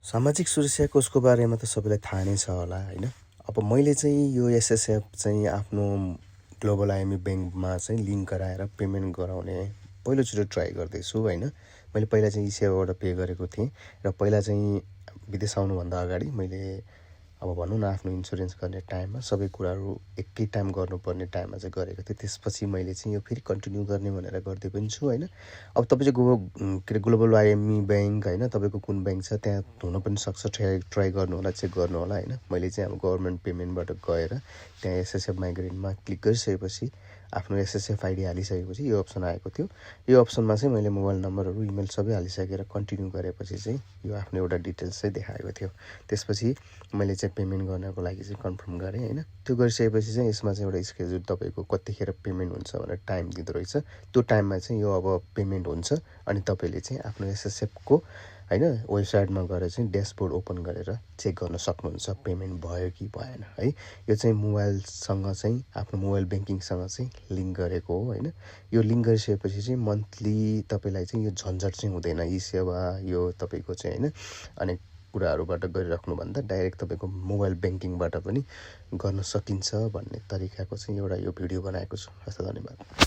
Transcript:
सामाजिक सुरक्षा कोषको बारेमा त सबैलाई थाहा नै छ होला होइन। अब मैले चाहिँ यो एसएसएफ चाहिँ आफ्नो ग्लोबल आइएमई ब्याङ्कमा चाहिँ लिङ्क गराएर पेमेन्ट गराउने पहिलोचोटि ट्राई गर्दैछु होइन। मैले पहिला चाहिँ सेवाबाट पे गरेको थिएँ र पहिला चाहिँ विदेश आउनुभन्दा अगाडि मैले अब भनौँ न आफ्नो इन्सुरेन्स गर्ने टाइममा सबै कुराहरू एकै टाइम गर्नुपर्ने टाइममा चाहिँ गरेको थिएँ। त्यसपछि मैले चाहिँ यो फेरि कन्टिन्यू गर्ने भनेर गर्दै पनि छु होइन। अब तपाईँ चाहिँ ग्लोबल आइएमई ब्याङ्क होइन, तपाईँको कुन ब्याङ्क छ त्यहाँ हुन पनि सक्छ, ट्राई गर्नु होला, चेक गर्नु होला होइन। मैले चाहिँ अब गभर्मेन्ट पेमेन्टबाट गएर त्यहाँ एसएसएफ माइग्रेनमा क्लिक गरिसकेपछि आफ्नो एसएसएफ आइडी हालिसकेपछि यो अप्सन आएको थियो। यो अप्सनमा चाहिँ मैले मोबाइल नम्बरहरू इमेल सबै हालिसकेर कन्टिन्यू गरेपछि चाहिँ यो आफ्नो एउटा डिटेल्स चाहिँ देखाएको थियो। त्यसपछि मैले चाहिँ पेमेन्ट गर्नको लागि चाहिँ कन्फर्म गरेँ होइन। त्यो गरिसकेपछि चाहिँ यसमा चाहिँ एउटा स्केड्युल तपाईँको कतिखेर पेमेन्ट हुन्छ भनेर टाइम दिँदो रहेछ। त्यो टाइममा चाहिँ यो अब पेमेन्ट हुन्छ अनि तपाईँले चाहिँ आफ्नो एसएसएफको होइन वेबसाइटमा गएर चाहिँ ड्यासबोर्ड ओपन गरेर चेक गर्न सक्नुहुन्छ पेमेन्ट भयो कि भएन है। यो चाहिँ मोबाइलसँग चाहिँ आफ्नो मोबाइल ब्याङ्किङसँग चाहिँ लिङ्क गरेको हो होइन। यो लिङ्क गरिसकेपछि चाहिँ मन्थली तपाईँलाई चाहिँ यो झन्झट चाहिँ हुँदैन। यी सेवा यो तपाईँको चाहिँ होइन अनेक कुराहरूबाट गरिराख्नुभन्दा डाइरेक्ट तपाईँको मोबाइल ब्याङ्किङबाट पनि गर्न सकिन्छ भन्ने तरिकाको चाहिँ एउटा यो भिडियो बनाएको छु। हस् त, धन्यवाद।